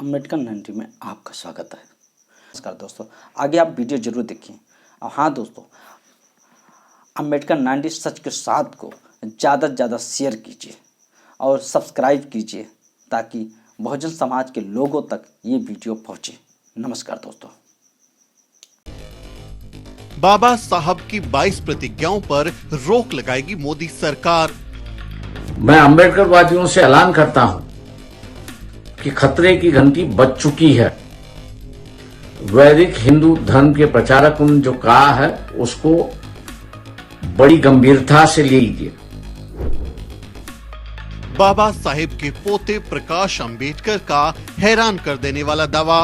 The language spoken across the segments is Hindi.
अम्बेडकर 90 में आपका स्वागत है। नमस्कार दोस्तों, आगे आप वीडियो जरूर देखिए। और हाँ दोस्तों, अम्बेडकर 90 सच के साथ को ज़्यादा से ज़्यादा शेयर कीजिए और सब्सक्राइब कीजिए ताकि बहुजन समाज के लोगों तक ये वीडियो पहुँचे। नमस्कार दोस्तों। बाबा साहब की 22 प्रतिज्ञाओं पर रोक लगाएगी मोदी सरकार। मैं अम्बेडकरवादियों से ऐलान करता हूं कि खतरे की घंटी बज चुकी है। वैदिक हिंदू धर्म के प्रचारकों ने जो कहा है उसको बड़ी गंभीरता से लीजिए। बाबा साहेब के पोते प्रकाश अंबेडकर का हैरान कर देने वाला दावा।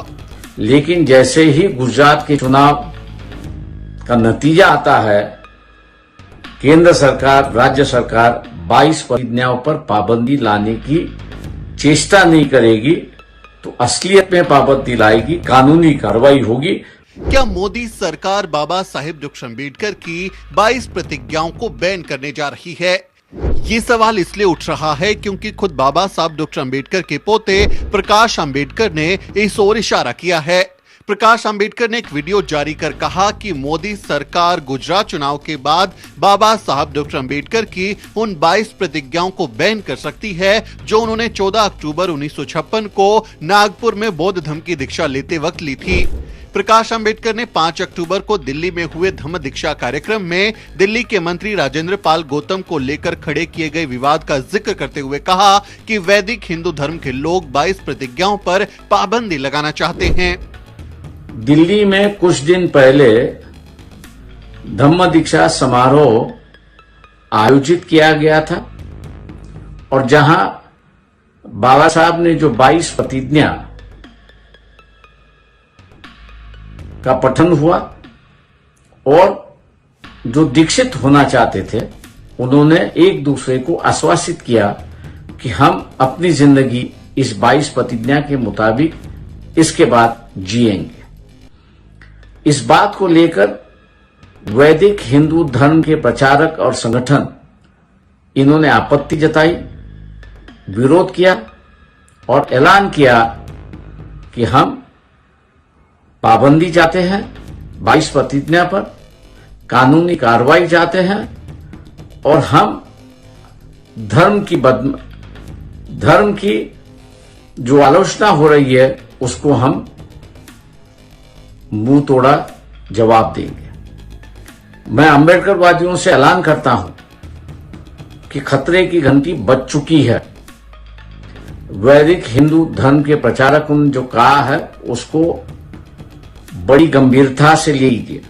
लेकिन जैसे ही गुजरात के चुनाव का नतीजा आता है, केंद्र सरकार, राज्य सरकार 22 प्रतिज्ञाओं पर पाबंदी लाने की चेष्टा नहीं करेगी तो असलियत में पाबंदी लाएगी, कानूनी कार्रवाई होगी। क्या मोदी सरकार बाबा साहेब डॉक्टर अंबेडकर की 22 प्रतिज्ञाओं को बैन करने जा रही है? ये सवाल इसलिए उठ रहा है क्योंकि खुद बाबा साहब डॉक्टर अंबेडकर के पोते प्रकाश अंबेडकर ने इस ओर इशारा किया है। प्रकाश अंबेडकर ने एक वीडियो जारी कर कहा कि मोदी सरकार गुजरात चुनाव के बाद बाबा साहब डॉक्टर अंबेडकर की उन 22 प्रतिज्ञाओं को बैन कर सकती है जो उन्होंने 14 अक्टूबर 1956 को नागपुर में बौद्ध धर्म की दीक्षा लेते वक्त ली थी। प्रकाश अंबेडकर ने 5 अक्टूबर को दिल्ली में हुए धम्म दीक्षा कार्यक्रम में दिल्ली के मंत्री राजेंद्र पाल गौतम को लेकर खड़े किए गए विवाद का जिक्र करते हुए कहा कि वैदिक हिंदू धर्म के लोग 22 प्रतिज्ञाओं पर पाबंदी लगाना चाहते हैं। दिल्ली में कुछ दिन पहले धम्म दीक्षा समारोह आयोजित किया गया था और जहां बाबा साहब ने जो 22 प्रतिज्ञा का पठन हुआ और जो दीक्षित होना चाहते थे उन्होंने एक दूसरे को आश्वासित किया कि हम अपनी जिंदगी इस 22 प्रतिज्ञा के मुताबिक इसके बाद जिएंगे। इस बात को लेकर वैदिक हिंदू धर्म के प्रचारक और संगठन इन्होंने आपत्ति जताई, विरोध किया और ऐलान किया कि हम पाबंदी चाहते हैं 22 प्रतिज्ञा पर, कानूनी कार्रवाई चाहते हैं और हम धर्म की जो आलोचना हो रही है उसको हम मुंह तोड़ा जवाब देंगे। मैं अम्बेडकरवादियों से ऐलान करता हूं कि खतरे की घंटी बज चुकी है। वैदिक हिंदू धर्म के प्रचारकों ने जो कहा है उसको बड़ी गंभीरता से लीजिए।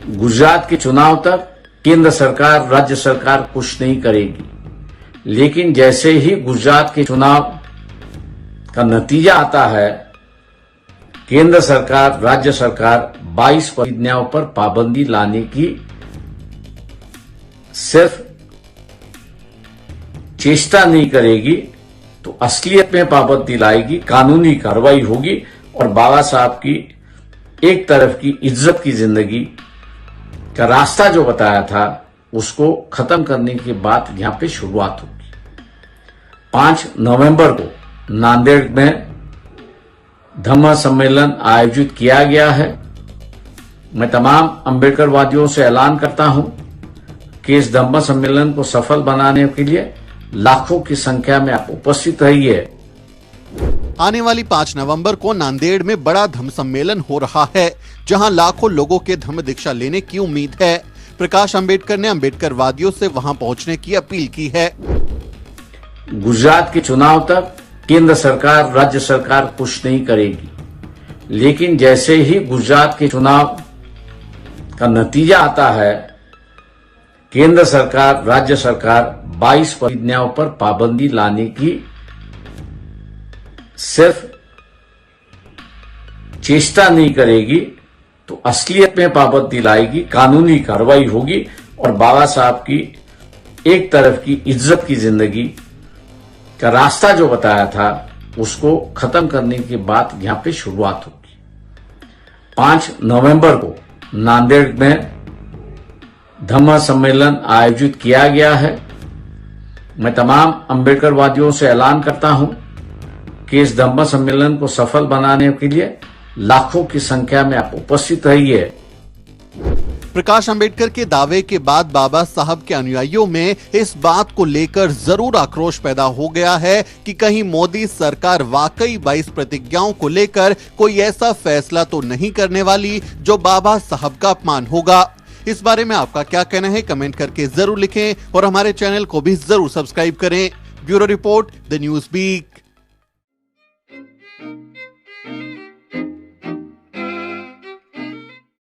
गुजरात के चुनाव तक केंद्र सरकार, राज्य सरकार कुछ नहीं करेगी, लेकिन जैसे ही गुजरात के चुनाव का नतीजा आता है, केंद्र सरकार, राज्य सरकार 22 प्रतिज्ञाओं पर पाबंदी लाने की सिर्फ चेष्टा नहीं करेगी तो असलियत में पाबंदी लाएगी, कानूनी कार्रवाई होगी और बाबा साहब की एक तरफ की इज्जत की जिंदगी का रास्ता जो बताया था उसको खत्म करने के बाद यहां पे शुरुआत होगी। 5 नवंबर को नांदेड़ में धम्म सम्मेलन आयोजित किया गया है। मैं तमाम अम्बेडकरवादियों से ऐलान करता हूं कि इस धम्म सम्मेलन को सफल बनाने के लिए लाखों की संख्या में आप उपस्थित रहिए। आने वाली 5 नवंबर को नांदेड़ में बड़ा धम्म सम्मेलन हो रहा है जहां लाखों लोगों के धम्म दीक्षा लेने की उम्मीद है। प्रकाश अंबेडकर ने अम्बेडकरवादियों से वहां पहुंचने की अपील की है। गुजरात के चुनाव तक केंद्र सरकार, राज्य सरकार कुछ नहीं करेगी, लेकिन जैसे ही गुजरात के चुनाव का नतीजा आता है, केंद्र सरकार, राज्य सरकार 22 प्रतिज्ञाओं पर पाबंदी लाने की सिर्फ चेष्टा नहीं करेगी तो असलियत में पाबंदी लाएगी, कानूनी कार्रवाई होगी और बाबा साहब की एक तरफ की इज्जत की जिंदगी का रास्ता जो बताया था उसको खत्म करने के बाद यहां पे शुरुआत होगी। 5 नवंबर को नांदेड़ में धम्म सम्मेलन आयोजित किया गया है। मैं तमाम अम्बेडकरवादियों से ऐलान करता हूं कि इस धम्म सम्मेलन को सफल बनाने के लिए लाखों की संख्या में आप उपस्थित रहिए। प्रकाश अंबेडकर के दावे के बाद बाबा साहब के अनुयायियों में इस बात को लेकर जरूर आक्रोश पैदा हो गया है कि कहीं मोदी सरकार वाकई 22 प्रतिज्ञाओं को लेकर कोई ऐसा फैसला तो नहीं करने वाली जो बाबा साहब का अपमान होगा। इस बारे में आपका क्या कहना है कमेंट करके जरूर लिखें और हमारे चैनल को भी जरूर सब्सक्राइब करें। Bureau report, the news beat.